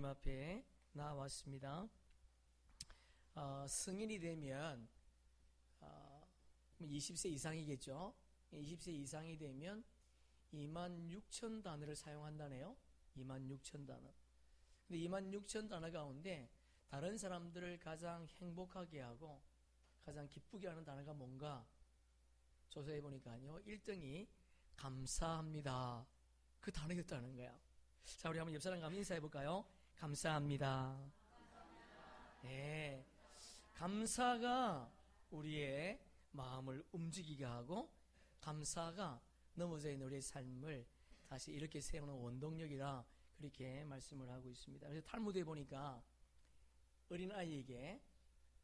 앞에 나왔습니다. 성인이 되면 20세 이상이겠죠. 20세 이상이 되면 26,000단어를 사용한다네요. 26,000단어. 근데 26,000단어 가운데 다른 사람들을 가장 행복하게 하고 가장 기쁘게 하는 단어가 뭔가 조사해 보니까요, 1등이 감사합니다. 그 단어였다는 거야. 자, 우리 한번 옆 사람 가면 인사해 볼까요? 감사합니다. 네, 감사가 우리의 마음을 움직이게 하고 감사가 넘어져 있는 우리의 삶을 다시 이렇게 세우는 원동력이라 그렇게 말씀을 하고 있습니다. 그래서 탈무드에 보니까 어린아이에게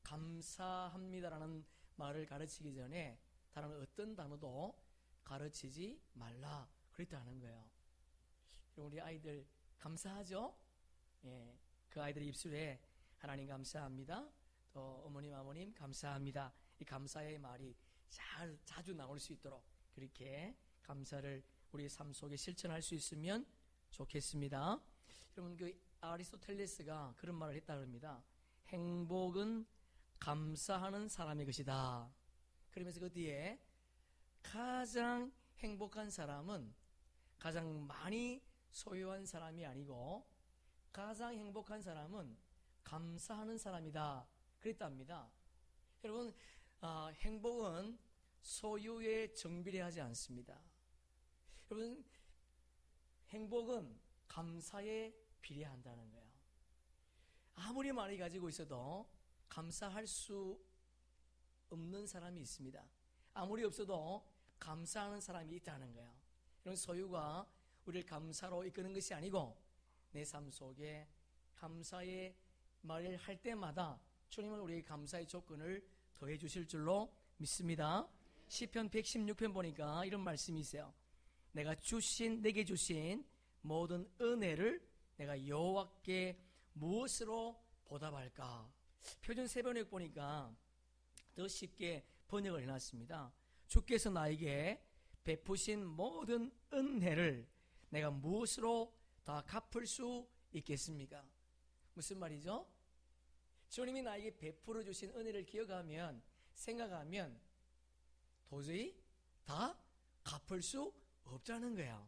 감사합니다라는 말을 가르치기 전에 다른 어떤 단어도 가르치지 말라 그랬다는 거예요. 우리 아이들 감사하죠? 예, 그 아이들의 입술에 하나님 감사합니다, 또 어머님 아버님 감사합니다, 이 감사의 말이 자주 나올 수 있도록 그렇게 감사를 우리의 삶 속에 실천할 수 있으면 좋겠습니다. 여러분, 그 아리스토텔레스가 그런 말을 했다 그럽니다. 행복은 감사하는 사람의 것이다. 그러면서 그 뒤에 가장 행복한 사람은 가장 많이 소유한 사람이 아니고 가장 행복한 사람은 감사하는 사람이다 그랬답니다. 여러분, 행복은 소유에 정비례하지 않습니다. 여러분, 행복은 감사에 비례한다는 거예요. 아무리 많이 가지고 있어도 감사할 수 없는 사람이 있습니다. 아무리 없어도 감사하는 사람이 있다는 거예요. 이런 소유가 우리를 감사로 이끄는 것이 아니고 내 삶 속에 감사의 말을 할 때마다 주님은 우리의 감사의 조건을 더해 주실 줄로 믿습니다. 시편 116편 보니까 이런 말씀이 있어요. 내게 주신 모든 은혜를 내가 여호와께 무엇으로 보답할까? 표준 세번역 보니까 더 쉽게 번역을 해놨습니다. 주께서 나에게 베푸신 모든 은혜를 내가 무엇으로 다 갚을 수 있겠습니까? 무슨 말이죠? 주님이 나에게 베풀어 주신 은혜를 기억하면, 생각하면 도저히 다 갚을 수 없다는 거예요.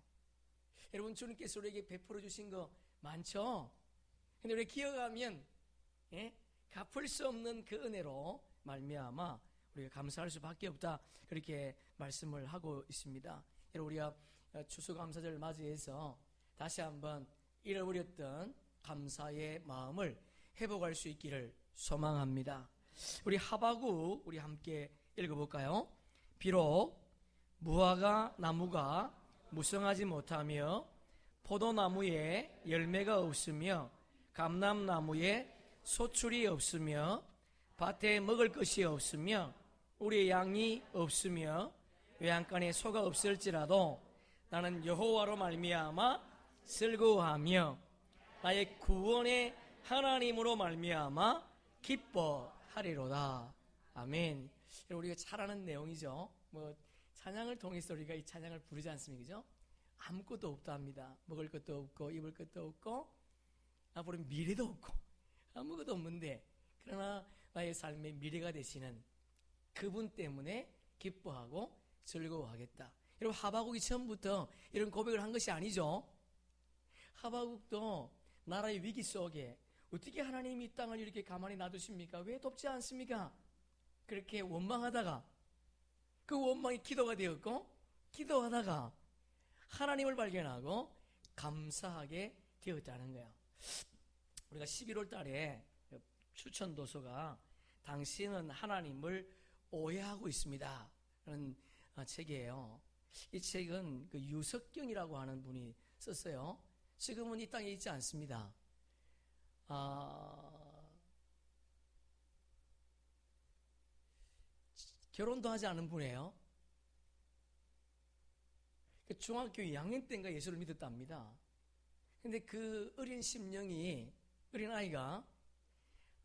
여러분, 주님께서 우리에게 베풀어 주신 거 많죠? 근데 우리 기억하면 갚을 수 없는 그 은혜로 말미암아 우리가 감사할 수밖에 없다, 그렇게 말씀을 하고 있습니다. 여러분, 우리가 추수감사절을 맞이해서 다시 한번 잃어버렸던 감사의 마음을 회복할 수 있기를 소망합니다. 우리 하박국 우리 함께 읽어볼까요? 비록 무화과 나무가 무성하지 못하며 포도나무에 열매가 없으며 감람나무에 소출이 없으며 밭에 먹을 것이 없으며 우리의 양이 없으며 외양간에 소가 없을지라도 나는 여호와로 말미암아 즐거워하며 나의 구원의 하나님으로 말미암아 기뻐하리로다. 아멘. 우리가 잘 아는 내용이죠. 찬양을 통해서 우리가 이 찬양을 부르지 않습니까? 그죠? 아무것도 없다 합니다. 먹을 것도 없고 입을 것도 없고 앞으로 미래도 없고 아무것도 없는데, 그러나 나의 삶의 미래가 되시는 그분 때문에 기뻐하고 즐거워하겠다. 여러분, 하박국이 처음부터 이런 고백을 한 것이 아니죠. 하박국도 나라의 위기 속에 어떻게 하나님이 이 땅을 이렇게 가만히 놔두십니까? 왜 돕지 않습니까? 그렇게 원망하다가 그 원망이 기도가 되었고, 기도하다가 하나님을 발견하고 감사하게 되었다는 거예요. 우리가 11월 달에 추천 도서가 당신은 하나님을 오해하고 있습니다 라는 책이에요. 이 책은 그 유석경이라고 하는 분이 썼어요. 지금은 이 땅에 있지 않습니다. 결혼도 하지 않은 분이에요. 중학교 2학년 때인가 예수를 믿었답니다. 근데 그 어린 심령이, 어린 아이가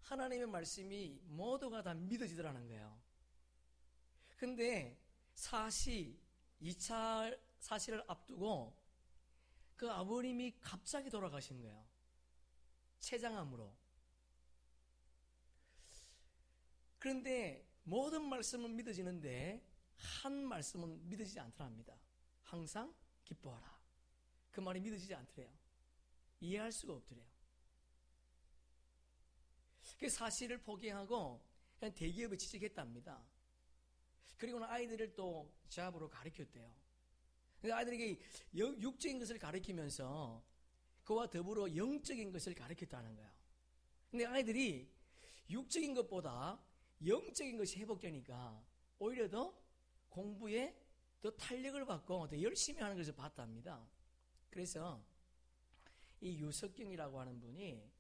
하나님의 말씀이 모두가 다 믿어지더라는 거예요. 근데 2차 사실을 앞두고 그 아버님이 갑자기 돌아가신 거예요. 췌장암으로. 그런데 모든 말씀은 믿어지는데 한 말씀은 믿어지지 않더랍니다. 항상 기뻐하라. 그 말이 믿어지지 않더래요. 이해할 수가 없더래요. 그 사실을 포기하고 그냥 대기업에 취직했답니다. 그리고는 아이들을 또 잡으로 가르쳤대요. 근데 아이들에게 육적인 것을 가르치면서 그와 더불어 영적인 것을 가르쳤다는 거예요. 근데 아이들이 육적인 것보다 영적인 것이 회복되니까 오히려 더 공부에 더 탄력을 받고 더 열심히 하는 것을 봤답니다. 그래서 이 유석경이라고 하는 분이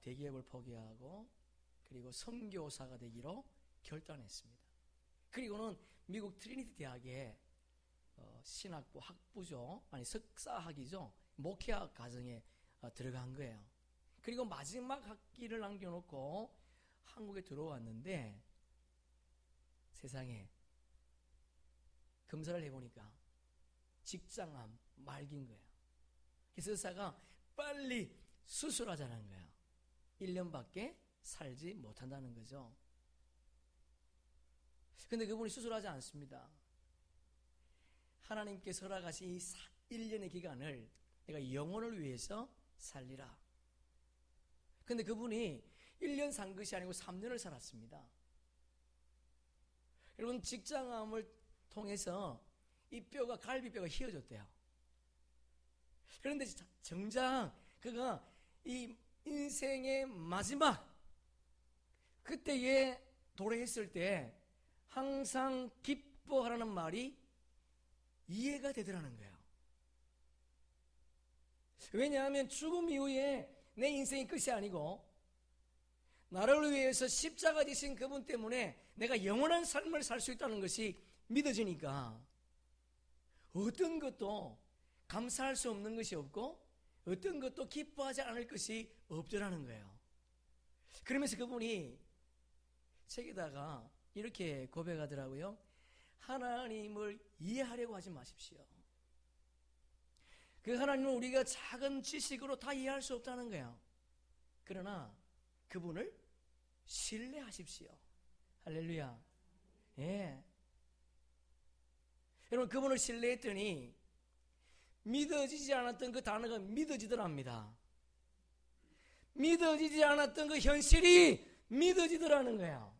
대기업을 포기하고 그리고 선교사가 되기로 결단했습니다. 그리고는 미국 트리니티 대학에 신학부 학부죠, 아니 석사학위죠, 목회학 과정에 들어간 거예요. 그리고 마지막 학기를 남겨놓고 한국에 들어왔는데 세상에 검사를 해보니까 직장암 말기인 거예요. 그래서 의사가 빨리 수술하자는 거예요. 1년밖에 살지 못한다는 거죠. 근데 그분이 수술하지 않습니다. 하나님께서 허락하신 이 1년의 기간을 내가 영혼을 위해서 살리라. 근데 그분이 1년 산 것이 아니고 3년을 살았습니다. 여러분, 직장암을 통해서 이 뼈가, 갈비뼈가 휘어졌대요. 그런데 정작 그가 이 인생의 마지막 그때에 도래했을 때 항상 기뻐하라는 말이 이해가 되더라는 거예요. 왜냐하면 죽음 이후에 내 인생이 끝이 아니고 나를 위해서 십자가 지신 그분 때문에 내가 영원한 삶을 살 수 있다는 것이 믿어지니까 어떤 것도 감사할 수 없는 것이 없고 어떤 것도 기뻐하지 않을 것이 없더라는 거예요. 그러면서 그분이 책에다가 이렇게 고백하더라고요. 하나님을 이해하려고 하지 마십시오. 그 하나님은 우리가 작은 지식으로 다 이해할 수 없다는 거예요. 그러나 그분을 신뢰하십시오. 할렐루야. 예. 여러분, 그분을 신뢰했더니 믿어지지 않았던 그 단어가 믿어지더랍니다. 믿어지지 않았던 그 현실이 믿어지더라는 거예요.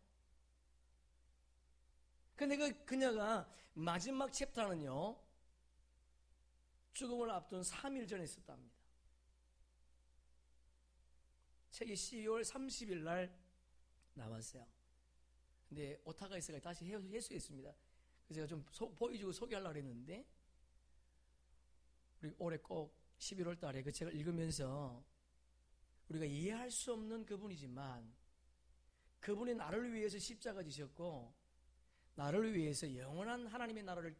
근데 그녀가 마지막 챕터는요, 죽음을 앞둔 3일 전에 썼답니다. 책이 12월 30일 날 나왔어요. 근데 오타가에서가 다시 해수했습니다. 그래서 제가 좀 보여주고 소개하려고 했는데, 우리 올해 꼭 11월 달에 그 책을 읽으면서 우리가 이해할 수 없는 그분이지만 그분이 나를 위해서 십자가 지셨고 나를 위해서 영원한 하나님의 나라를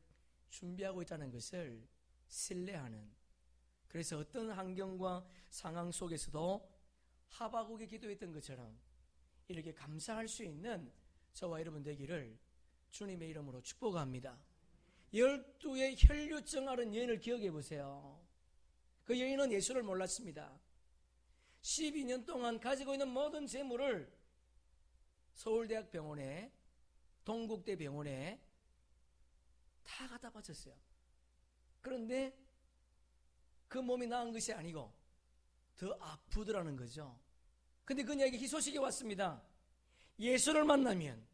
준비하고 있다는 것을 신뢰하는, 그래서 어떤 환경과 상황 속에서도 하바국이 기도했던 것처럼 이렇게 감사할 수 있는 저와 여러분 되기를 주님의 이름으로 축복합니다. 12의 혈류증 앓은 여인을 기억해 보세요. 그 여인은 예수를 몰랐습니다. 12년 동안 가지고 있는 모든 재물을 서울대학병원에, 동국대병원에 다 갖다 바쳤어요. 그런데 그 몸이 나은 것이 아니고 더 아프더라는 거죠. 근데 그녀에게 희소식이 왔습니다. 예수를 만나면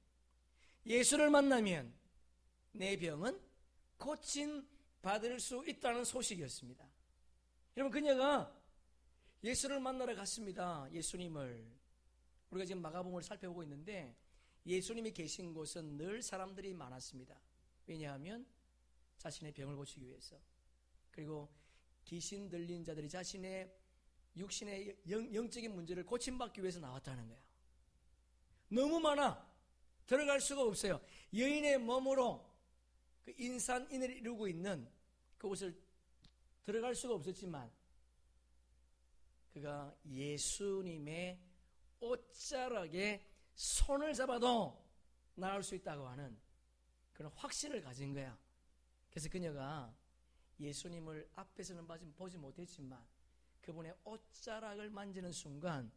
내 병은 고침 받을 수 있다는 소식이었습니다. 여러분, 그녀가 예수를 만나러 갔습니다. 예수님을. 우리가 지금 마가복음을 살펴보고 있는데 예수님이 계신 곳은 늘 사람들이 많았습니다. 왜냐하면 자신의 병을 고치기 위해서, 그리고 귀신 들린 자들이 자신의 육신의 영적인 문제를 고침받기 위해서 나왔다는 거예요. 너무 많아 들어갈 수가 없어요. 여인의 몸으로 그 인산인해를 이루고 있는 그곳을 들어갈 수가 없었지만 그가 예수님의 옷자락에 손을 잡아도 나을 수 있다고 하는 그런 확신을 가진 거야. 그래서 그녀가 예수님을 앞에서는 보지 못했지만 그분의 옷자락을 만지는 순간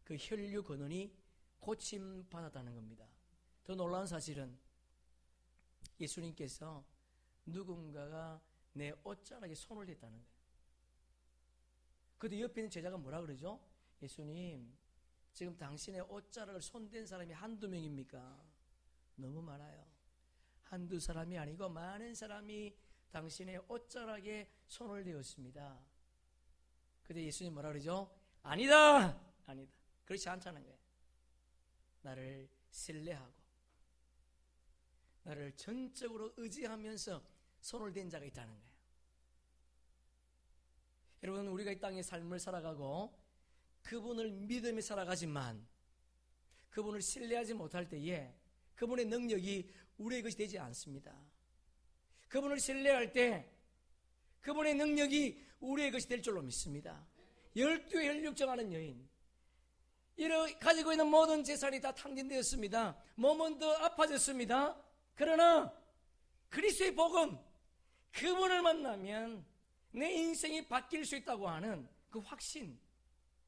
그 혈류 근원이 고침받았다는 겁니다. 더 놀라운 사실은 예수님께서 누군가가 내 옷자락에 손을 댔다는 거예요. 그때 옆에 있는 제자가 뭐라 그러죠? 예수님, 지금 당신의 옷자락을 손댄 사람이 한두 명입니까? 너무 많아요. 한두 사람이 아니고 많은 사람이 당신의 옷자락에 손을 대었습니다. 그때 예수님 뭐라 그러죠? 아니다! 아니다. 그렇지 않다는 거예요. 나를 신뢰하고 나를 전적으로 의지하면서 손을 댄 자가 있다는 거예요. 여러분, 우리가 이 땅의 삶을 살아가고 그분을 믿으며 살아가지만 그분을 신뢰하지 못할 때에 그분의 능력이 우리의 것이 되지 않습니다. 그분을 신뢰할 때 그분의 능력이 우리의 것이 될 줄로 믿습니다. 12의 혈육정하는 여인, 가지고 있는 모든 재산이 다 탕진되었습니다. 몸은 더 아파졌습니다. 그러나 그리스도의 복음, 그분을 만나면 내 인생이 바뀔 수 있다고 하는 그 확신,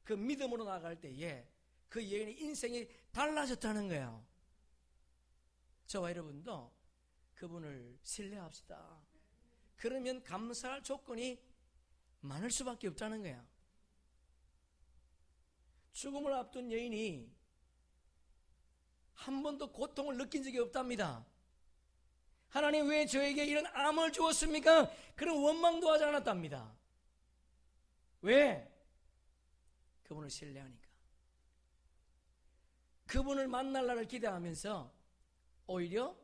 그 믿음으로 나아갈 때에 그 여인의 인생이 달라졌다는 거예요. 저와 여러분도 그분을 신뢰합시다. 그러면 감사할 조건이 많을 수밖에 없다는 거야. 죽음을 앞둔 여인이 한 번도 고통을 느낀 적이 없답니다. 하나님, 왜 저에게 이런 암을 주었습니까? 그런 원망도 하지 않았답니다. 왜? 그분을 신뢰하니까. 그분을 만날 날을 기대하면서 오히려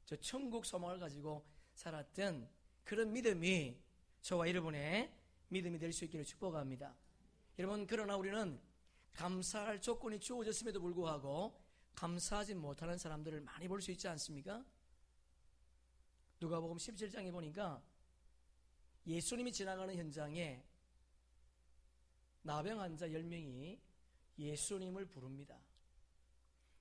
저 천국 소망을 가지고 살았던 그런 믿음이 저와 여러분의 믿음이 될 수 있기를 축복합니다. 여러분, 그러나 우리는 감사할 조건이 주어졌음에도 불구하고 감사하지 못하는 사람들을 많이 볼 수 있지 않습니까? 누가복음 17장에 보니까 예수님이 지나가는 현장에 나병 환자 10명이 예수님을 부릅니다.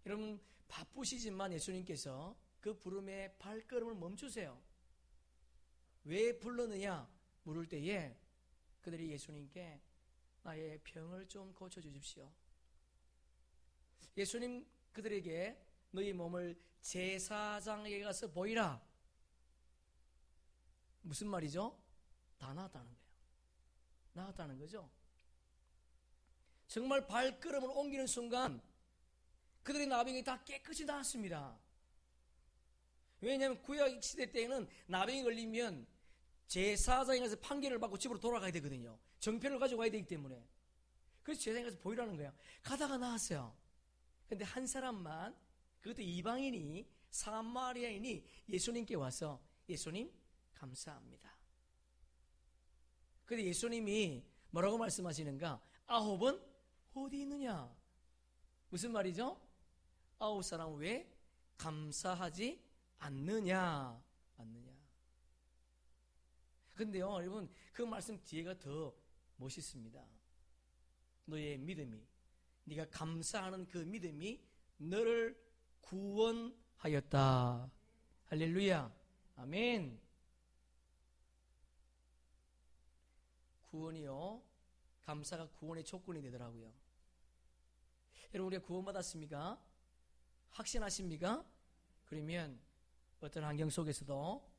여러분, 바쁘시지만 예수님께서 그 부름에 발걸음을 멈추세요. 왜 불렀느냐 물을 때에 그들이 예수님께 나의 병을 좀 고쳐주십시오. 예수님 그들에게 너희 몸을 제사장에게 가서 보이라. 무슨 말이죠? 다 나았다는 거예요. 나았다는 거죠. 정말 발걸음을 옮기는 순간 그들의 나병이 다 깨끗이 나았습니다. 왜냐하면 구약 시대 때에는 나병이 걸리면 제사장에 가서 판결을 받고 집으로 돌아가야 되거든요. 정편을 가지고 가야 되기 때문에. 그래서 제사장에 가서 보이라는 거예요. 가다가 나왔어요. 그런데 한 사람만, 그것도 이방인이, 사마리아인이 예수님께 와서 예수님 감사합니다. 그런데 예수님이 뭐라고 말씀하시는가? 9은 어디 있느냐? 무슨 말이죠? 9사람 왜 감사하지 않느냐? 근데요, 여러분, 그 말씀 뒤에가 더 멋있습니다. 너의 믿음이, 네가 감사하는 그 믿음이 너를 구원하였다. 할렐루야. 아멘. 구원이요, 감사가 구원의 조건이 되더라고요. 여러분, 우리가 구원받았습니까? 확신하십니까? 그러면 어떤 환경 속에서도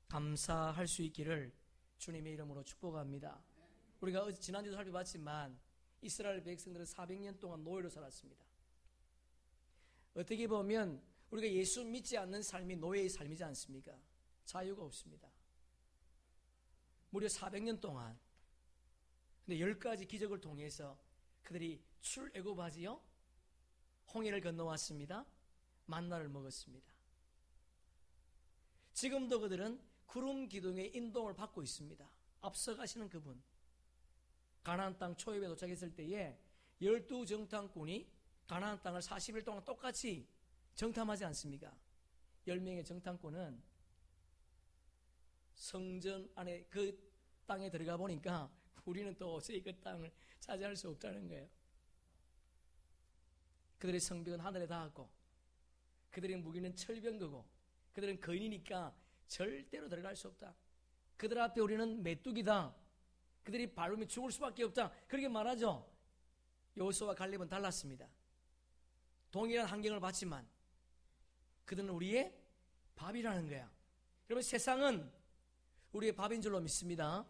감사할 수 있기를 주님의 이름으로 축복합니다. 우리가 지난주도 살펴봤지만 이스라엘 백성들은 400년 동안 노예로 살았습니다. 어떻게 보면 우리가 예수 믿지 않는 삶이 노예의 삶이지 않습니까? 자유가 없습니다. 무려 400년 동안. 근데 10가지 기적을 통해서 그들이 출애굽하지요, 홍해를 건너왔습니다. 만나를 먹었습니다. 지금도 그들은 구름 기둥의 인도를 받고 있습니다. 앞서가시는 그분. 가나안 땅 초입에 도착했을 때에 12정탐꾼이 가나안 땅을 40일 동안 똑같이 정탐하지 않습니까? 10명의 정탐꾼은 성전 안에 그 땅에 들어가 보니까 우리는 또 어찌 그 땅을 차지할 수 없다는 거예요. 그들의 성벽은 하늘에 닿았고 그들의 무기는 철병거고 그들은 거인이니까 절대로 들어갈 수 없다. 그들 앞에 우리는 메뚜기다. 그들이 밟으면 죽을 수밖에 없다, 그렇게 말하죠. 여호수아와 갈렙은 달랐습니다. 동일한 환경을 받지만 그들은 우리의 밥이라는 거야. 여러분, 세상은 우리의 밥인 줄로 믿습니다.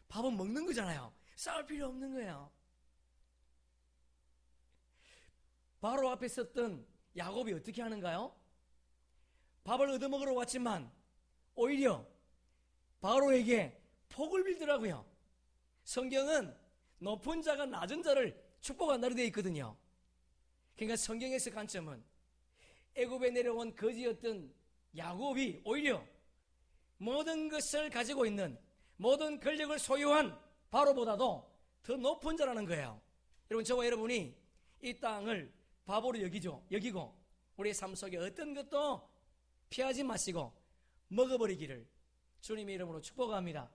밥은 먹는 거잖아요. 싸울 필요 없는 거예요. 바로 앞에 섰던 야곱이 어떻게 하는가요? 밥을 얻어먹으러 왔지만 오히려 바로에게 폭을 빌더라고요. 성경은 높은 자가 낮은 자를 축복한다고 되어 있거든요. 그러니까 성경에서 관점은 애굽에 내려온 거지였던 야곱이 오히려 모든 것을 가지고 있는, 모든 권력을 소유한 바로보다도 더 높은 자라는 거예요. 여러분, 저와 여러분이 이 땅을 바보로 여기고 우리의 삶 속에 어떤 것도 피하지 마시고 먹어버리기를 주님의 이름으로 축복합니다.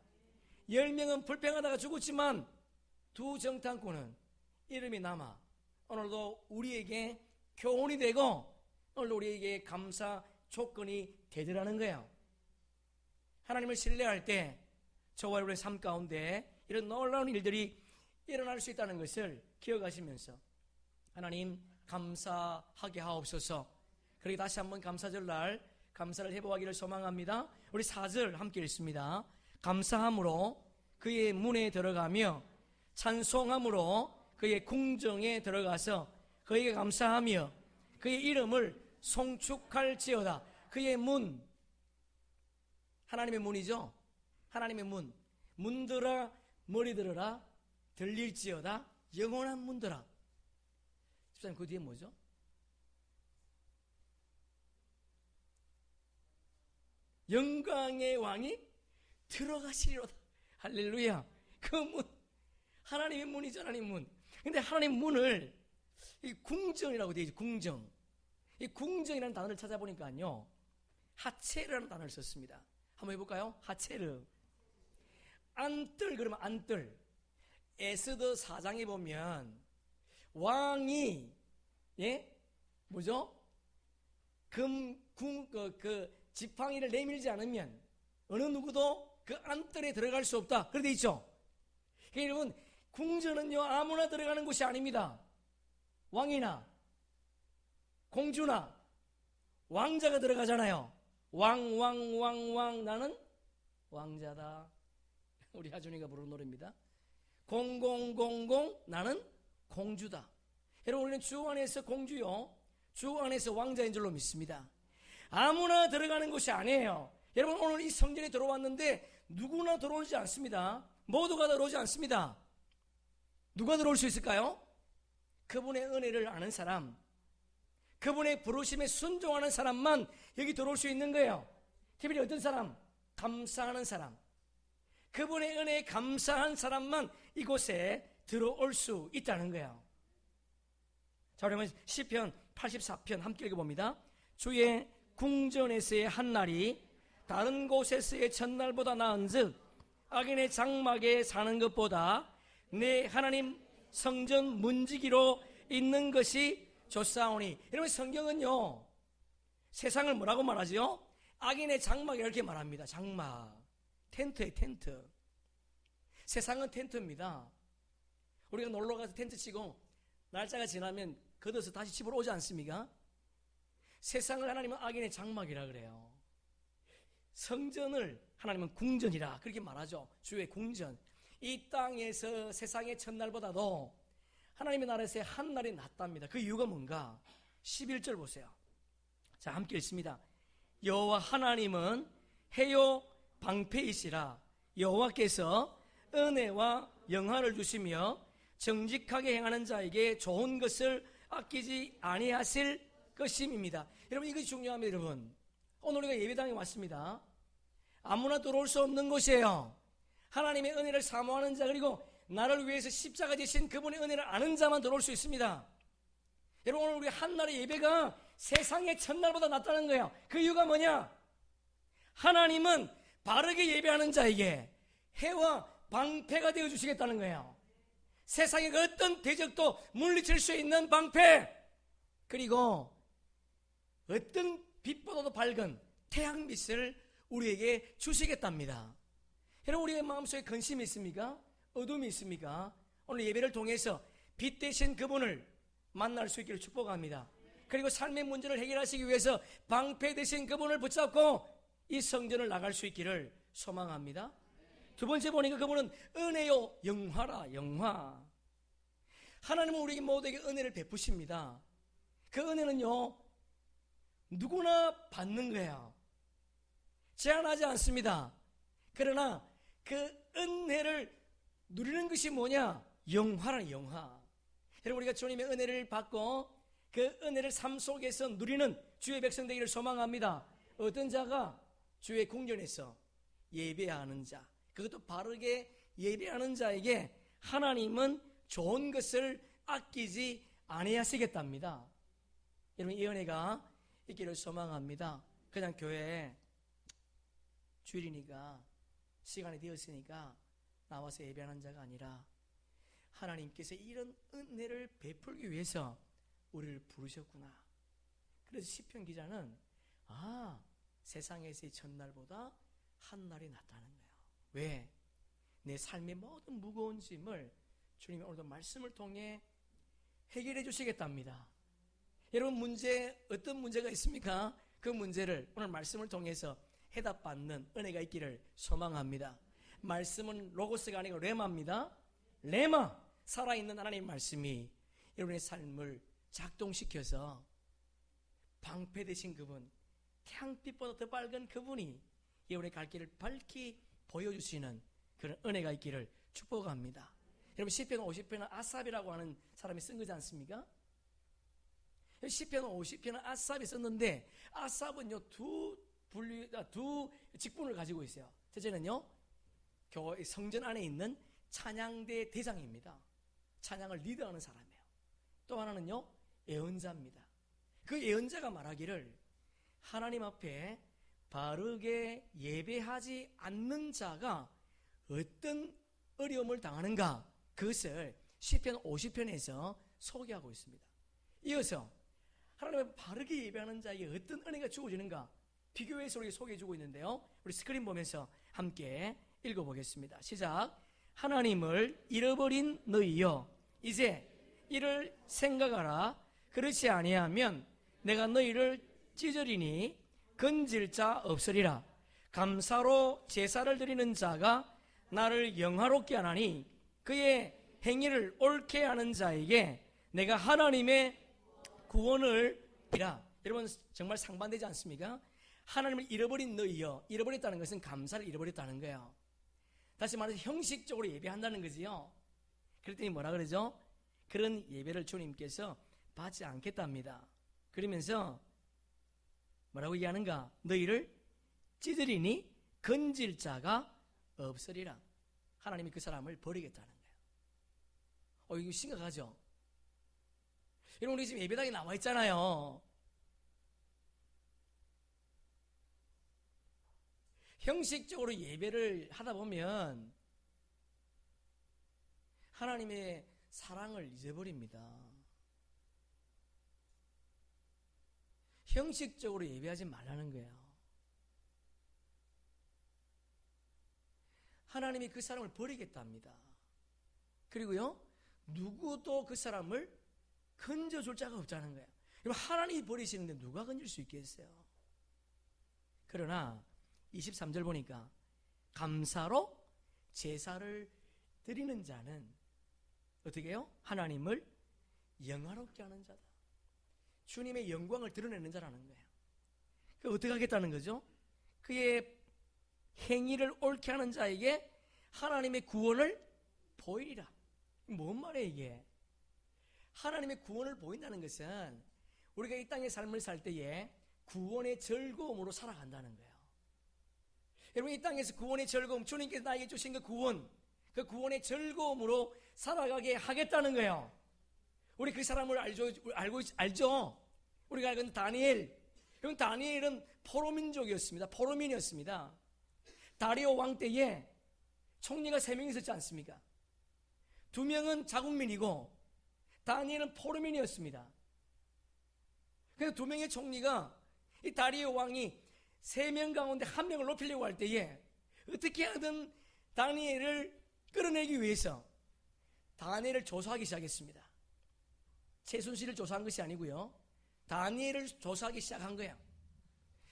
10명은 불평하다가 죽었지만 2 정탐꾼은 이름이 남아 오늘도 우리에게 교훈이 되고 오늘도 우리에게 감사 조건이 되더라는 거예요. 하나님을 신뢰할 때 저와 여러분의 삶 가운데 이런 놀라운 일들이 일어날 수 있다는 것을 기억하시면서 하나님 감사하게 하옵소서. 그리고 다시 한번 감사절날 감사를 해보기를 소망합니다. 우리 4절 함께 읽습니다. 감사함으로 그의 문에 들어가며 찬송함으로 그의 궁정에 들어가서 그에게 감사하며 그의 이름을 송축할지어다. 그의 문, 하나님의 문이죠. 하나님의 문, 문들아 머리 들어라 들릴지어다. 영원한 문들아. 집사님, 그 뒤에 뭐죠? 영광의 왕이 들어가시리로다. 할렐루야. 그 문, 하나님의 문이죠. 하나님의 문. 근데 하나님의 문을 이 궁정이라고 되어 있죠. 궁정. 이 궁정이라는 단어를 찾아보니까요, 하체르라는 단어를 썼습니다. 한번 해볼까요? 하체르. 안뜰, 그러면 안뜰. 에스더 4장에 보면 왕이 뭐죠? 지팡이를 내밀지 않으면 어느 누구도 그 안뜰에 들어갈 수 없다, 그렇게 돼 있죠. 그러니까 여러분, 궁전은요 아무나 들어가는 곳이 아닙니다. 왕이나 공주나 왕자가 들어가잖아요. 왕 나는 왕자다. 우리 하준이가 부르는 노래입니다. 0000 나는 공주다. 여러분, 우리는 주 안에서 공주요, 주 안에서 왕자인 줄로 믿습니다. 아무나 들어가는 곳이 아니에요. 여러분, 오늘 이 성전에 들어왔는데 누구나 들어오지 않습니다. 모두가 들어오지 않습니다. 누가 들어올 수 있을까요? 그분의 은혜를 아는 사람, 그분의 부르심에 순종하는 사람만 여기 들어올 수 있는 거예요. 특별히 어떤 사람? 감사하는 사람, 그분의 은혜에 감사한 사람만 이곳에 들어올 수 있다는 거예요. 자, 그러면 시편 84편 함께 읽어봅니다. 주의 궁전에서의 한날이 다른 곳에서의 첫날보다 나은즉 악인의 장막에 사는 것보다 내 하나님 성전 문지기로 있는 것이 좋사오니. 여러분, 성경은요 세상을 뭐라고 말하죠? 악인의 장막, 이렇게 말합니다. 장막, 텐트예요, 텐트. 세상은 텐트입니다. 우리가 놀러가서 텐트 치고 날짜가 지나면 걷어서 다시 집으로 오지 않습니까? 세상을 하나님은 악인의 장막이라 그래요. 성전을 하나님은 궁전이라 그렇게 말하죠. 주의 궁전. 이 땅에서 세상의 첫날보다도 하나님의 나라에서의 한날이 낫답니다. 그 이유가 뭔가? 11절 보세요. 자, 함께 읽습니다. 여호와 하나님은 해요 방패이시라. 여호와께서 은혜와 영화를 주시며 정직하게 행하는 자에게 좋은 것을 아끼지 아니하실 것임입니다. 여러분, 이것이 중요합니다. 여러분, 오늘 우리가 예배당에 왔습니다. 아무나 들어올 수 없는 곳이에요. 하나님의 은혜를 사모하는 자, 그리고 나를 위해서 십자가 지신 그분의 은혜를 아는 자만 들어올 수 있습니다. 여러분, 오늘 우리 한날의 예배가 세상의 첫날보다 낫다는 거예요. 그 이유가 뭐냐? 하나님은 바르게 예배하는 자에게 해와 방패가 되어주시겠다는 거예요. 세상의 그 어떤 대적도 물리칠 수 있는 방패, 그리고 어떤 빛보다도 밝은 태양빛을 우리에게 주시겠답니다. 여러분, 우리의 마음속에 근심이 있습니까? 어둠이 있습니까? 오늘 예배를 통해서 빛 되신 그분을 만날 수 있기를 축복합니다. 그리고 삶의 문제를 해결하시기 위해서 방패 되신 그분을 붙잡고 이 성전을 나갈 수 있기를 소망합니다. 두 번째 보니까 그분은 은혜요 영화라. 영화. 하나님은 우리 모두에게 은혜를 베푸십니다. 그 은혜는요 누구나 받는 거예요. 제한하지 않습니다. 그러나 그 은혜를 누리는 것이 뭐냐? 영화라. 영화. 여러분, 우리가 주님의 은혜를 받고 그 은혜를 삶 속에서 누리는 주의 백성 되기를 소망합니다. 어떤 자가 주의 궁전에서 예배하는 자, 그것도 바르게 예배하는 자에게 하나님은 좋은 것을 아끼지 아니하시겠답니다. 여러분, 이 은혜가 있기를 소망합니다. 그냥 교회에 주일이니까 시간이 되었으니까 나와서 예배하는 자가 아니라 하나님께서 이런 은혜를 베풀기 위해서 우리를 부르셨구나. 그래서 시편 기자는 세상에서의 첫날보다 한날이 낫다는 거예요. 왜? 내 삶의 모든 무거운 짐을 주님이 오늘도 말씀을 통해 해결해 주시겠답니다. 여러분, 어떤 문제가 있습니까? 그 문제를 오늘 말씀을 통해서 해답받는 은혜가 있기를 소망합니다. 말씀은 로고스가 아니고 레마입니다. 레마, 살아있는 하나님의 말씀이 여러분의 삶을 작동시켜서 방패 되신 그분, 태양빛보다 더 밝은 그분이 여러분의 갈 길을 밝히 보여주시는 그런 은혜가 있기를 축복합니다. 여러분, 시편 50편은 아삽이라고 하는 사람이 쓴 거지 않습니까? 시편 50편은 아삽이 썼는데, 아삽은요 두 직분을 가지고 있어요. 첫째는요, 성전 안에 있는 찬양대 대장입니다. 찬양을 리드하는 사람이에요. 또 하나는요, 예언자입니다. 그 예언자가 말하기를 하나님 앞에 바르게 예배하지 않는 자가 어떤 어려움을 당하는가, 그것을 시편 50편에서 소개하고 있습니다. 이어서 하나님 앞에 바르게 예배하는 자에게 어떤 은혜가 주어지는가 비교해서 우리에게 소개해주고 있는데요, 우리 스크린 보면서 함께 읽어보겠습니다. 시작. 하나님을 잃어버린 너희여, 이제 이를 생각하라. 그렇지 아니하면 내가 너희를 찢으리니 건질 자 없으리라. 감사로 제사를 드리는 자가 나를 영화롭게 하나니 그의 행위를 옳게 하는 자에게 내가 하나님의 구원을 이라. 여러분, 정말 상반되지 않습니까? 하나님을 잃어버린 너희여, 잃어버렸다는 것은 감사를 잃어버렸다는 거예요. 다시 말해서 형식적으로 예배한다는 거지요. 그랬더니 뭐라 그러죠? 그런 예배를 주님께서 받지 않겠답니다. 그러면서 뭐라고 얘기하는가? 너희를 찢으리니 건질 자가 없으리라. 하나님이 그 사람을 버리겠다는 거예요. 이거 심각하죠? 여러분, 우리 지금 예배당에 나와 있잖아요. 형식적으로 예배를 하다 보면 하나님의 사랑을 잊어버립니다. 형식적으로 예배하지 말라는 거예요. 하나님이 그 사람을 버리겠답니다. 그리고요, 누구도 그 사람을 건져줄 자가 없다는 거예요. 하나님이 버리시는데 누가 건질 수 있겠어요? 그러나 23절 보니까 감사로 제사를 드리는 자는 어떻게 해요? 하나님을 영화롭게 하는 자다. 주님의 영광을 드러내는 자라는 거예요. 그 어떻게 하겠다는 거죠? 그의 행위를 옳게 하는 자에게 하나님의 구원을 보이리라. 뭔 말이에요 이게? 하나님의 구원을 보인다는 것은 우리가 이 땅의 삶을 살 때에 구원의 즐거움으로 살아간다는 거예요. 여러분, 이 땅에서 구원의 즐거움, 주님께서 나에게 주신 그 구원의 즐거움으로 살아가게 하겠다는 거예요. 우리 그 사람을 알죠? 우리가 알고 있는 다니엘. 여러분, 다니엘은 포로민족이었습니다. 포로민이었습니다. 다리오 왕 때에 총리가 3명 있었지 않습니까? 2명은 자국민이고 다니엘은 포로민이었습니다. 그래서 2명의 총리가 이 다리오 왕이 3명 가운데 1명을 높이려고 할 때에 어떻게 하든 다니엘을 끌어내기 위해서 다니엘을 조사하기 시작했습니다. 최순실을 조사한 것이 아니고요, 다니엘을 조사하기 시작한 거예요.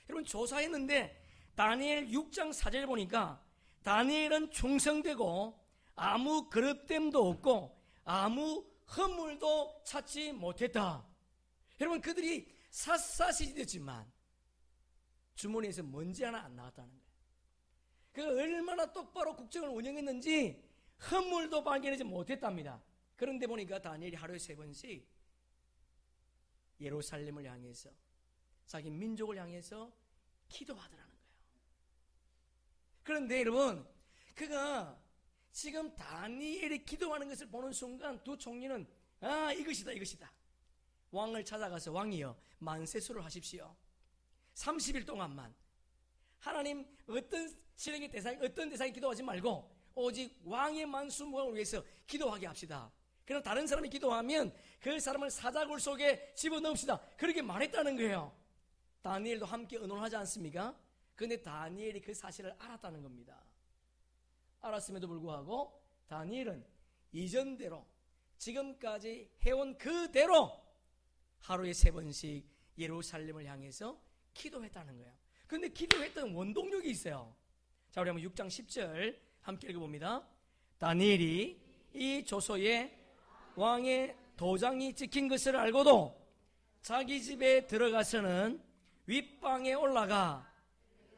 여러분, 조사했는데 다니엘 6장 4절에 보니까 다니엘은 충성되고 아무 거듭됨도 없고 아무 허물도 찾지 못했다. 여러분, 그들이 샅샅이 뒤졌지만 주머니에서 먼지 하나 안 나왔다는 거예요. 그 얼마나 똑바로 국정을 운영했는지 허물도 발견하지 못했답니다. 그런데 보니까 다니엘이 하루에 3번씩 예루살렘을 향해서, 자기 민족을 향해서 기도하더라는 거예요. 그런데 여러분, 그가 지금 다니엘이 기도하는 것을 보는 순간 두 총리는 이것이다. 왕을 찾아가서, 왕이여, 만세수를 하십시오. 30일 동안만 하나님 어떤 대상에 기도하지 말고 오직 왕의 만수무강을 위해서 기도하게 합시다. 그럼 다른 사람이 기도하면 그 사람을 사자굴 속에 집어넣읍시다. 그렇게 말했다는 거예요. 다니엘도 함께 의논하지 않습니까? 그런데 다니엘이 그 사실을 알았다는 겁니다. 알았음에도 불구하고 다니엘은 이전대로 지금까지 해온 그대로 하루에 3번씩 예루살렘을 향해서 기도했다는 거예요. 그런데 기도했던 원동력이 있어요. 자, 우리 한번 6장 10절 함께 읽어봅니다. 다니엘이 이 조서에 왕의 도장이 찍힌 것을 알고도 자기 집에 들어가서는 윗방에 올라가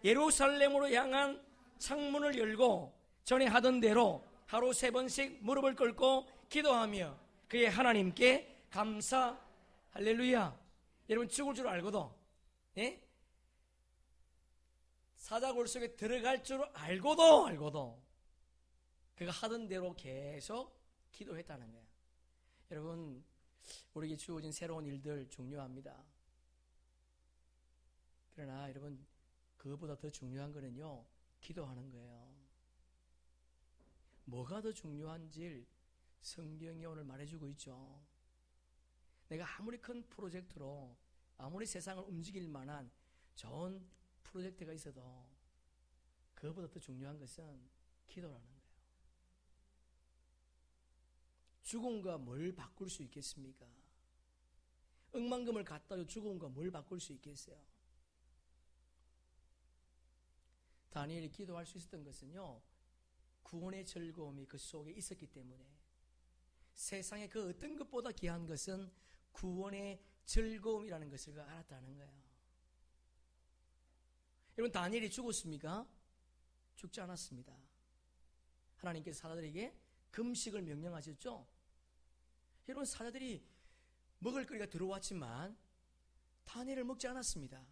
예루살렘으로 향한 창문을 열고 전에 하던 대로 하루 3번씩 무릎을 꿇고 기도하며 그의 하나님께 감사, 할렐루야. 여러분, 죽을 줄 알고도, 사자굴 속에 들어갈 줄 알고도 그가 하던 대로 계속 기도했다는 거예요. 여러분, 우리에게 주어진 새로운 일들 중요합니다. 그러나 여러분, 그것보다 더 중요한 거는요, 기도하는 거예요. 뭐가 더 중요한지 성경이 오늘 말해주고 있죠. 내가 아무리 큰 프로젝트로 아무리 세상을 움직일 만한 좋은 프로젝트가 있어도 그것보다 더 중요한 것은 기도라는 거예요. 죽음과 뭘 바꿀 수 있겠습니까? 억만금을 갖다도 죽음과 뭘 바꿀 수 있겠어요? 다니엘이 기도할 수 있었던 것은요, 구원의 즐거움이 그 속에 있었기 때문에, 세상의 그 어떤 것보다 귀한 것은 구원의 즐거움이라는 것을 알았다는 거예요. 여러분, 다니엘이 죽었습니까? 죽지 않았습니다. 하나님께서 사자들에게 금식을 명령하셨죠? 여러분, 사자들이 먹을 거리가 들어왔지만 다니엘을 먹지 않았습니다.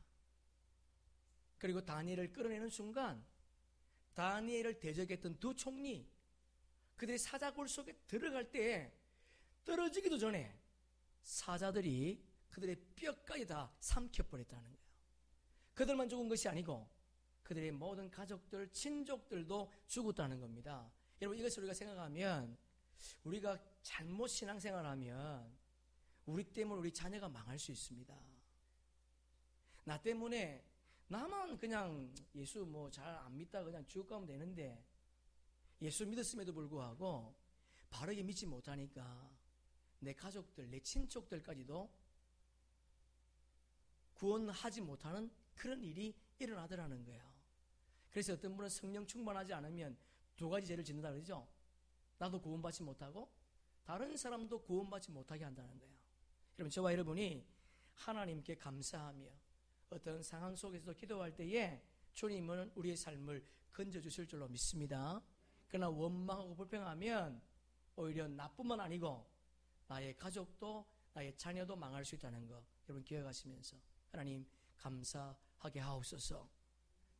그리고 다니엘을 끌어내는 순간 다니엘을 대적했던 두 총리, 그들이 사자굴 속에 들어갈 때 떨어지기도 전에 사자들이 그들의 뼈까지 다 삼켜버렸다는 거예요. 그들만 죽은 것이 아니고 그들의 모든 가족들, 친족들도 죽었다는 겁니다. 여러분, 이것을 우리가 생각하면, 우리가 잘못 신앙생활하면 우리 때문에 우리 자녀가 망할 수 있습니다. 나 때문에 나만 그냥 예수 잘 안 믿다 그냥 지옥 가면 되는데, 예수 믿었음에도 불구하고 바르게 믿지 못하니까 내 가족들, 내 친족들까지도 구원하지 못하는 그런 일이 일어나더라는 거예요. 그래서 어떤 분은 성령 충만하지 않으면 2가지 죄를 짓는다 그러죠. 나도 구원받지 못하고 다른 사람도 구원받지 못하게 한다는 거예요. 여러분, 저와 여러분이 하나님께 감사하며 어떤 상황 속에서도 기도할 때에 주님은 우리의 삶을 건져주실 줄로 믿습니다. 그러나 원망하고 불평하면 오히려 나뿐만 아니고 나의 가족도 나의 자녀도 망할 수 있다는 거 여러분 기억하시면서 하나님 감사하게 하옵소서.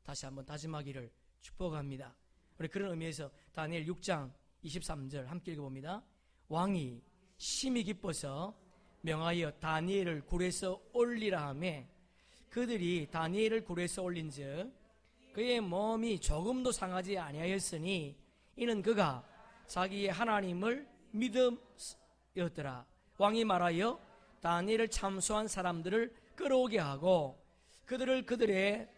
다시 한번 다짐하기를 축복합니다. 우리 그런 의미에서 다니엘 6장 23절 함께 읽어봅니다. 왕이 심히 기뻐서 명하여 다니엘을 굴에서 올리라 하매 그들이 다니엘을 굴에서 올린즉 그의 몸이 조금도 상하지 아니하였으니 이는 그가 자기의 하나님을 믿음이었더라. 왕이 말하여 다니엘을 참소한 사람들을 끌어오게 하고 그들을 그들의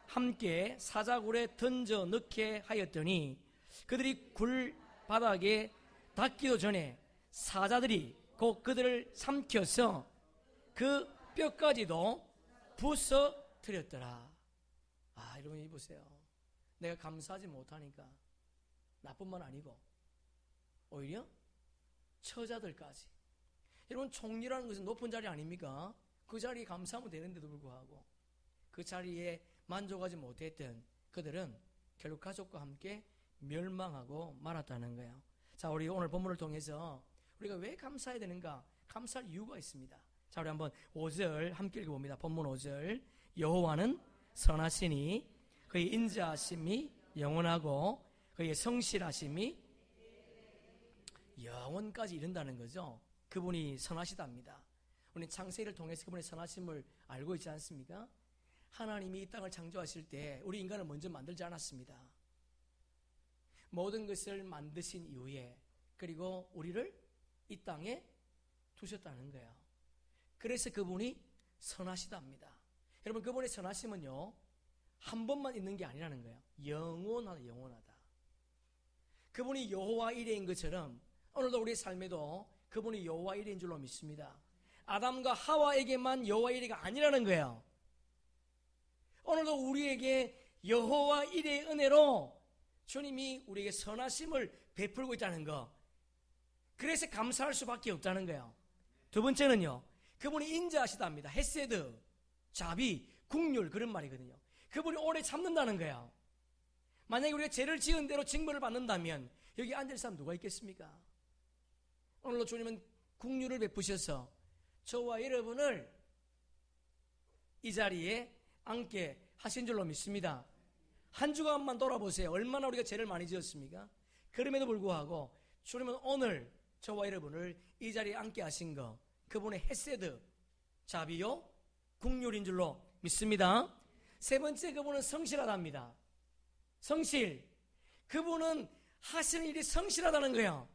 함께 사자굴에 던져 넣게 하였더니 그들이 굴 바닥에 닿기도 전에 사자들이 곧 그들을 삼켜서 그 뼈까지도 부숴뜨렸더라. 여러분 이 보세요. 내가 감사하지 못하니까 나뿐만 아니고 오히려 처자들까지. 여러분 총리라는 것은 높은 자리 아닙니까? 그 자리에 감사하면 되는데도 불구하고 그 자리에 만족하지 못했던 그들은 결국 가족과 함께 멸망하고 말았다는 거예요. 자, 우리 오늘 본문을 통해서 우리가 왜 감사해야 되는가? 감사할 이유가 있습니다. 자, 우리 한번 5절 함께 읽어봅니다. 본문 5절. 여호와는 선하시니 그의 인자하심이 영원하고 그의 성실하심이 영원까지 이른다는 거죠. 그분이 선하시답니다. 우리 창세기를 통해서 그분의 선하심을 알고 있지 않습니까? 하나님이 이 땅을 창조하실 때 우리 인간을 먼저 만들지 않았습니다. 모든 것을 만드신 이후에 그리고 우리를 이 땅에 두셨다는 거예요. 그래서 그분이 선하시답니다. 여러분 그분의 선하심은요 한 번만 있는 게 아니라는 거예요. 영원하다. 영원하다. 그분이 여호와 이레인 것처럼 오늘도 우리의 삶에도 그분이 여호와 이레인 줄로 믿습니다. 아담과 하와에게만 여호와 이레가 아니라는 거예요. 오늘도 우리에게 여호와 이레의 은혜로 주님이 우리에게 선하심을 베풀고 있다는 거. 그래서 감사할 수밖에 없다는 거예요. 두 번째는요, 그분이 인자하시답니다. 헤세드, 자비, 국률 그런 말이거든요. 그분이 오래 참는다는 거예요. 만약에 우리가 죄를 지은 대로 징벌을 받는다면 여기 앉을 사람 누가 있겠습니까? 오늘도 주님은 국률을 베푸셔서 저와 여러분을 이 자리에 앉게 하신 줄로 믿습니다. 한 주간만 돌아보세요. 얼마나 우리가 죄를 많이 지었습니까? 그럼에도 불구하고 주님은 오늘 저와 여러분을 이 자리에 앉게 하신 거, 그분의 헤세드, 자비요, 국률인 줄로 믿습니다. 세 번째, 그분은 성실하답니다. 성실. 그분은 하시는 일이 성실하다는 거예요.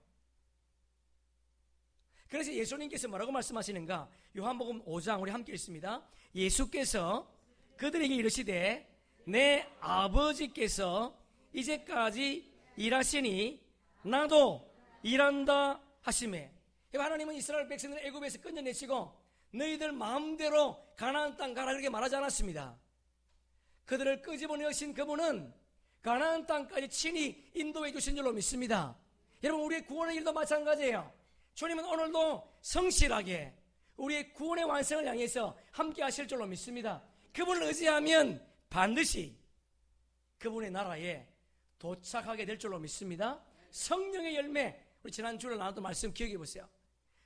그래서 예수님께서 뭐라고 말씀하시는가? 요한복음 5장 우리 함께 읽습니다. 예수께서 그들에게 이르시되 내 아버지께서 이제까지 일하시니 나도 일한다 하시매. 하나님은 이스라엘 백성들을 애굽에서 끊어내시고 너희들 마음대로 가나안 땅 가라 그렇게 말하지 않았습니다. 그들을 끄집어내신 그분은 가나안 땅까지 친히 인도해 주신 줄로 믿습니다. 여러분 우리의 구원의 일도 마찬가지예요. 주님은 오늘도 성실하게 우리의 구원의 완성을 향해서 함께 하실 줄로 믿습니다. 그분을 의지하면 반드시 그분의 나라에 도착하게 될 줄로 믿습니다. 성령의 열매, 우리 지난 주일에 나눴던 말씀 기억해 보세요.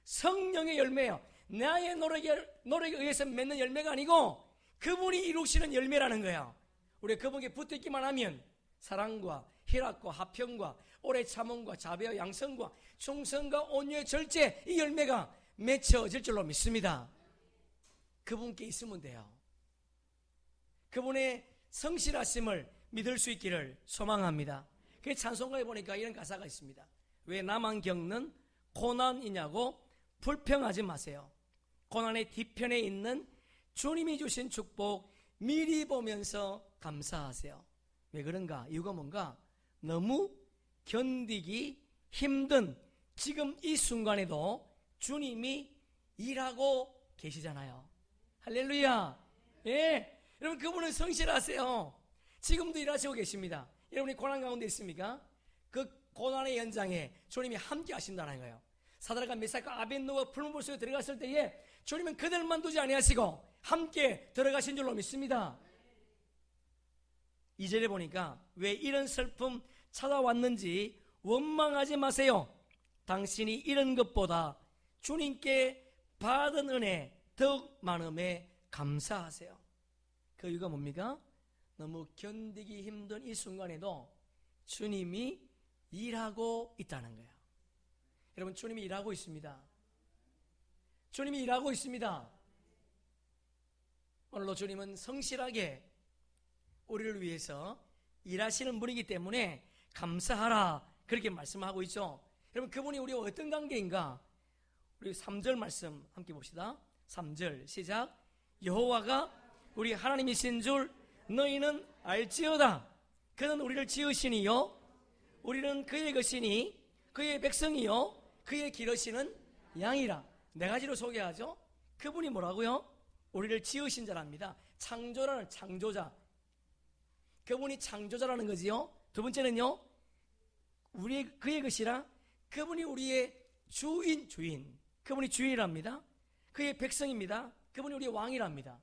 성령의 열매요. 나의 노력에 의해서 맺는 열매가 아니고 그분이 이루시는 열매라는 거예요. 우리가 그분께 붙어있기만 하면 사랑과 희락과 화평과 오래 참음과 자비와 양성과 충성과 온유의 절제, 이 열매가 맺혀질 줄로 믿습니다. 그분께 있으면 돼요. 그분의 성실하심을 믿을 수 있기를 소망합니다. 그 찬송가에 보니까 이런 가사가 있습니다. 왜 나만 겪는 고난이냐고 불평하지 마세요. 고난의 뒤편에 있는 주님이 주신 축복 미리 보면서 감사하세요. 왜 그런가? 이유가 뭔가? 너무 견디기 힘든 지금 이 순간에도 주님이 일하고 계시잖아요. 할렐루야. 예, 여러분 그분은 성실하세요. 지금도 일하시고 계십니다. 여러분이 고난 가운데 있습니까? 그 고난의 연장에 주님이 함께 하신다는 거예요. 사드락과 메삭과 아벳노가 풀무불 속에 들어갔을 때에 주님은 그들만 두지 아니하시고 함께 들어가신 줄로 믿습니다. 2절에 보니까 왜 이런 슬픔 찾아왔는지 원망하지 마세요. 당신이 이런 것보다 주님께 받은 은혜 더욱 많음에 감사하세요. 그 이유가 뭡니까? 너무 견디기 힘든 이 순간에도 주님이 일하고 있다는 거예요. 여러분 주님이 일하고 있습니다. 주님이 일하고 있습니다. 오늘도 주님은 성실하게 우리를 위해서 일하시는 분이기 때문에 감사하라 그렇게 말씀하고 있죠. 여러분 그분이 우리와 어떤 관계인가? 우리 3절 말씀 함께 봅시다. 3절 시작. 여호와가 우리 하나님이신 줄 너희는 알지어다. 그는 우리를 지으시니요 우리는 그의 것이니 그의 백성이요 그의 기르시는 양이라. 네 가지로 소개하죠. 그분이 뭐라고요? 우리를 지으신 자랍니다. 창조라는 창조자. 그분이 창조자라는 거지요. 두 번째는요, 그의 것이라. 그분이 우리의 주인. 그분이 주인이랍니다. 그의 백성입니다. 그분이 우리의 왕이랍니다.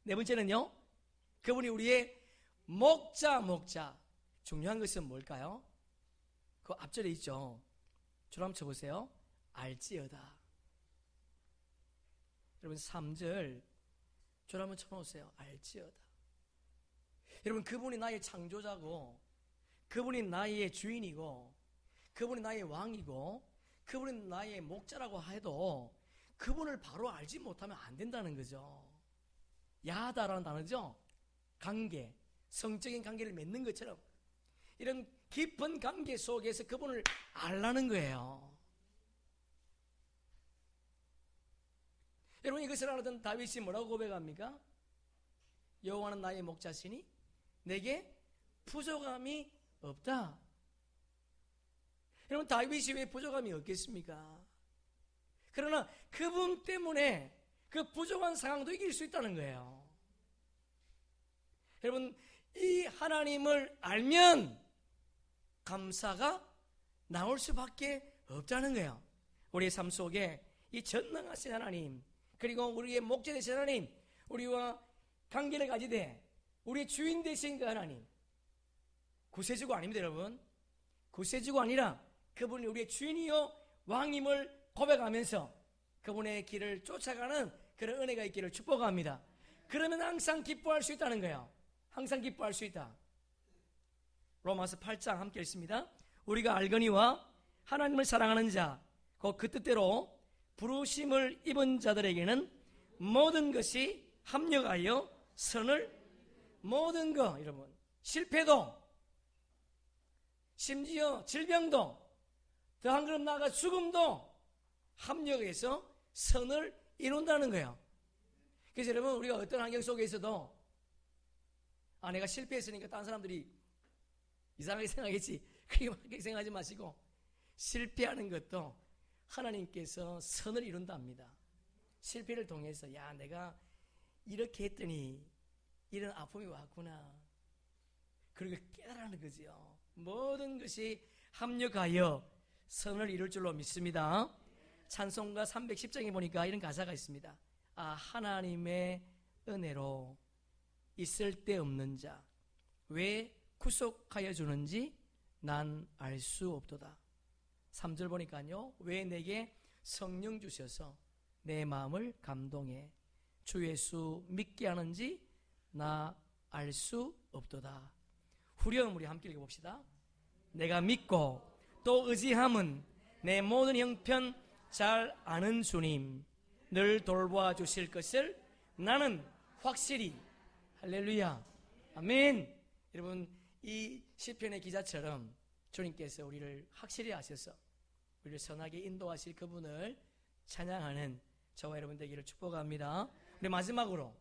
네 번째는요, 그분이 우리의 목자. 중요한 것은 뭘까요? 그 앞절에 있죠. 줄 한번 쳐보세요. 알지어다. 여러분 3절 줄 한번 쳐놓으세요. 알지어다. 여러분 그분이 나의 창조자고, 그분이 나의 주인이고, 그분이 나의 왕이고, 그분이 나의 목자라고 해도 그분을 바로 알지 못하면 안 된다는 거죠. 야다라는 단어죠. 관계, 성적인 관계를 맺는 것처럼 이런 깊은 관계 속에서 그분을 알라는 거예요. 여러분 이것을 알았던 다윗이 뭐라고 고백합니까? 여호와는 나의 목자시니 내게 부족함이 없다. 여러분 다윗이 왜 부족함이 없겠습니까? 그러나 그분 때문에 그 부족한 상황도 이길 수 있다는 거예요. 여러분 이 하나님을 알면 감사가 나올 수밖에 없다는 거예요. 우리의 삶 속에 이 전능하신 하나님, 그리고 우리의 목자 되신 하나님, 우리와 관계를 가지되 우리의 주인 되신 그 하나님, 구세주가 아닙니다. 여러분 구세주가 아니라 그분이 우리의 주인이요 왕임을 고백하면서 그분의 길을 쫓아가는 그런 은혜가 있기를 축복합니다. 그러면 항상 기뻐할 수 있다는 거예요. 항상 기뻐할 수 있다. 로마서 8장 함께 읽습니다. 우리가 알거니와 하나님을 사랑하는 자, 곧 그 뜻대로 부르심을 입은 자들에게는 모든 것이 합력하여 선을, 모든 것, 여러분 실패도, 심지어 질병도, 더 한 걸음 나아가 죽음도 합력해서 선을 이룬다는 거예요. 그래서 여러분 우리가 어떤 환경 속에서도 내가 실패했으니까 다른 사람들이 이상하게 생각했지, 그렇게 생각하지 마시고 실패하는 것도 하나님께서 선을 이룬답니다. 실패를 통해서 야 내가 이렇게 했더니 이런 아픔이 왔구나, 그리고 깨달아는 거지요. 모든 것이 합력하여 선을 이룰 줄로 믿습니다. 찬송가 310장에 보니까 이런 가사가 있습니다. 하나님의 은혜로 있을 데 없는 자 왜 구속하여 주는지 난 알 수 없도다. 3절 보니까요, 왜 내게 성령 주셔서 내 마음을 감동해 주 예수 믿게 하는지 나 알 수 없도다. 후렴 우리 함께 읽어봅시다. 내가 믿고 또 의지함은 내 모든 형편 잘 아는 주님 늘 돌보아 주실 것을 나는 확실히. 할렐루야, 아멘. 여러분 이 시편의 기자처럼 주님께서 우리를 확실히 아셔서 우리를 선하게 인도하실 그분을 찬양하는 저와 여러분 되기를 축복합니다. 우리 마지막으로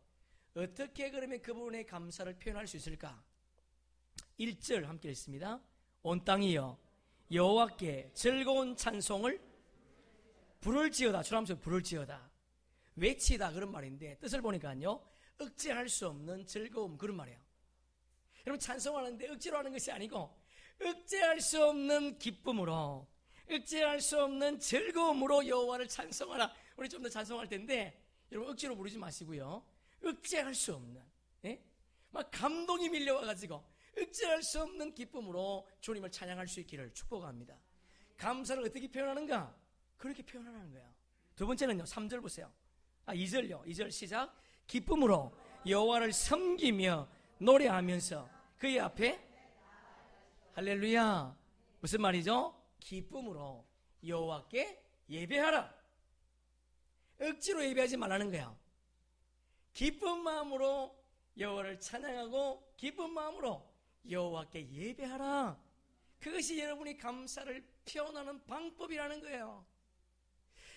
어떻게 그러면 그분의 감사를 표현할 수 있을까? 1절 함께 읽습니다. 온 땅이여 여호와께 즐거운 찬송을 부를지어다. 주람서 부를지어다, 외치다 그런 말인데 뜻을 보니까요, 억제할 수 없는 즐거움 그런 말이에요. 여러분 찬송하는데 억지로 하는 것이 아니고 억제할 수 없는 기쁨으로, 억제할 수 없는 즐거움으로 여호와를 찬송하라. 우리 좀 더 찬송할 텐데 여러분 억지로 부르지 마시고요, 억제할 수 없는, 막 감동이 밀려와가지고 억제할 수 없는 기쁨으로 주님을 찬양할 수 있기를 축복합니다. 감사를 어떻게 표현하는가? 그렇게 표현하는 거예요. 두 번째는요, 3절 보세요. 2절요. 2절 시작. 기쁨으로 여호와를 섬기며 노래하면서 그의 앞에, 할렐루야, 무슨 말이죠? 기쁨으로 여호와께 예배하라. 억지로 예배하지 말라는 거야. 기쁜 마음으로 여호와를 찬양하고 기쁜 마음으로 여호와께 예배하라. 그것이 여러분이 감사를 표현하는 방법이라는 거예요.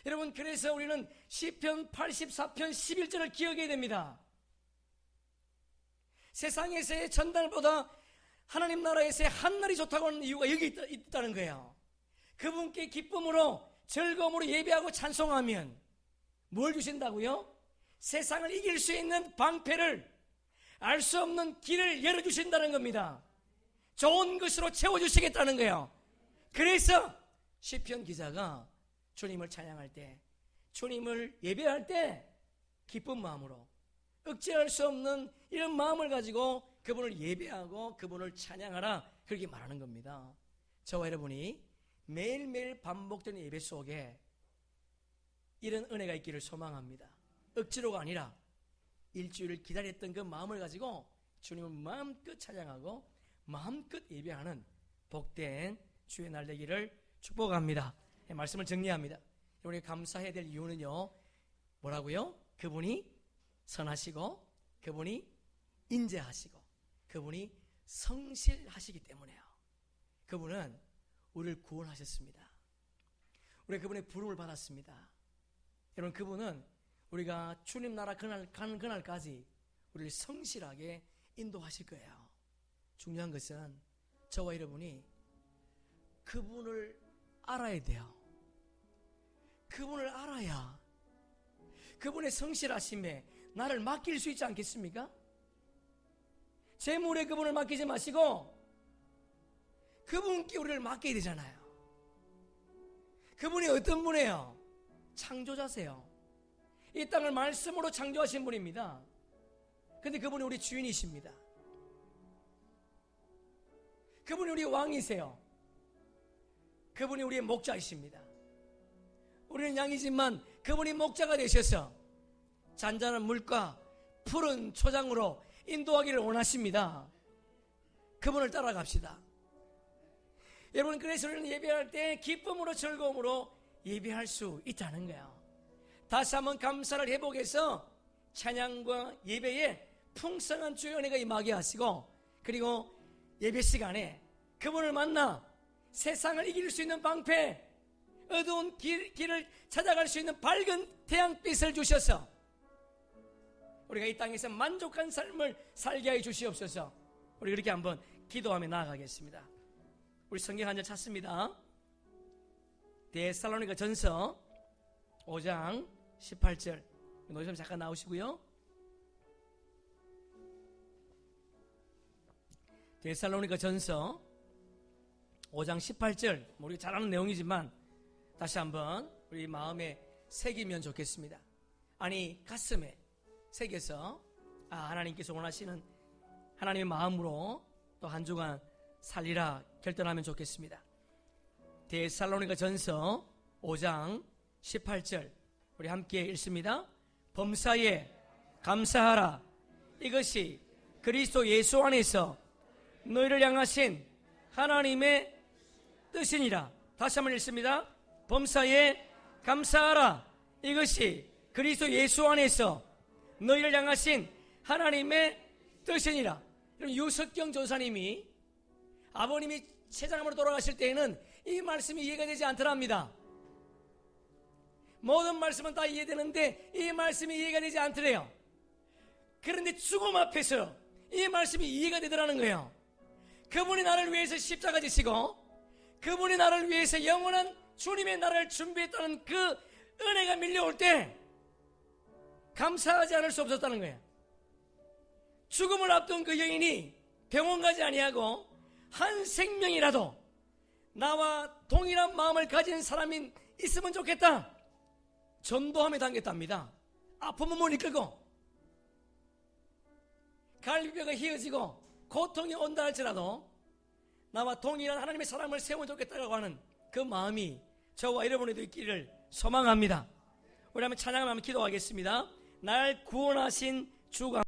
여러분 그래서 우리는 시편 84편 11절을 기억해야 됩니다. 세상에서의 전날보다 하나님 나라에서의 한날이 좋다고 하는 이유가 여기 있다는 거예요. 그분께 기쁨으로 즐거움으로 예배하고 찬송하면 뭘 주신다고요? 세상을 이길 수 있는 방패를, 알 수 없는 길을 열어주신다는 겁니다. 좋은 것으로 채워주시겠다는 거예요. 그래서 시편 기자가 주님을 찬양할 때, 주님을 예배할 때 기쁜 마음으로, 억제할 수 없는 이런 마음을 가지고 그분을 예배하고 그분을 찬양하라, 그렇게 말하는 겁니다. 저와 여러분이 매일매일 반복되는 예배 속에 이런 은혜가 있기를 소망합니다. 억지로가 아니라 일주일을 기다렸던 그 마음을 가지고 주님을 마음껏 찬양하고 마음껏 예배하는 복된 주의 날 되기를 축복합니다. 말씀을 정리합니다. 우리가 감사해야 될 이유는요, 뭐라고요? 그분이 선하시고, 그분이 인자하시고, 그분이 성실하시기 때문에요. 그분은 우리를 구원하셨습니다. 우리가 그분의 부름을 받았습니다. 여러분, 그분은 우리가 주님 나라 가는 그날까지 우리를 성실하게 인도하실 거예요. 중요한 것은 저와 여러분이 그분을 알아야 돼요. 그분을 알아야 그분의 성실하심에 나를 맡길 수 있지 않겠습니까? 재물에 그분을 맡기지 마시고 그분께 우리를 맡겨야 되잖아요. 그분이 어떤 분이에요? 창조자세요. 이 땅을 말씀으로 창조하신 분입니다. 근데 그분이 우리 주인이십니다. 그분이 우리 왕이세요. 그분이 우리의 목자이십니다. 우리는 양이지만 그분이 목자가 되셔서 잔잔한 물과 푸른 초장으로 인도하기를 원하십니다. 그분을 따라갑시다. 여러분, 그래서 우리는 예배할 때 기쁨으로 즐거움으로 예배할 수 있다는 거예요. 다시 한번 감사를 회복해서 찬양과 예배에 풍성한 주의 은혜가 임하게 하시고, 그리고 예배 시간에 그분을 만나 세상을 이길 수 있는 방패, 어두운 길을 찾아갈 수 있는 밝은 태양빛을 주셔서 우리가 이 땅에서 만족한 삶을 살게 해 주시옵소서. 우리 그렇게 한번 기도하며 나아가겠습니다. 우리 성경 한 절 찾습니다. 데살로니가 전서 5장 18절. 노점 잠깐 나오시고요. 데살로니가 전서 5장 18절. 우리가 잘 아는 내용이지만 다시 한번 우리 마음에 새기면 좋겠습니다. 아니, 가슴에 새겨서 하나님께서 원하시는 하나님의 마음으로 또 한 주간 살리라 결단하면 좋겠습니다. 데살로니가 전서 5장 18절 우리 함께 읽습니다. 범사에 감사하라. 이것이 그리스도 예수 안에서 너희를 향하신 하나님의 뜻이니라. 다시 한번 읽습니다. 범사에 감사하라. 이것이 그리스도 예수 안에서 너희를 향하신 하나님의 뜻이니라. 유석경 전사님이 아버님이 세상으로 돌아가실 때에는 이 말씀이 이해가 되지 않더랍니다. 모든 말씀은 다 이해되는데 이 말씀이 이해가 되지 않더래요. 그런데 죽음 앞에서 이 말씀이 이해가 되더라는 거예요. 그분이 나를 위해서 십자가 지시고 그분이 나를 위해서 영원한 주님의 나라를 준비했다는 그 은혜가 밀려올 때 감사하지 않을 수 없었다는 거예요. 죽음을 앞둔 그 여인이 병원 가지 아니하고 한 생명이라도 나와 동일한 마음을 가진 사람이 있으면 좋겠다. 전도함에 당겼답니다. 아픔은 못 이끌고 갈비뼈가 휘어지고 고통이 온다 할지라도 나와 동일한 하나님의 사람을 세우면 좋겠다고 하는 그 마음이 저와 여러분에도 있기를 소망합니다. 우리 한번 찬양을 한번 기도하겠습니다. 날 구원하신 주가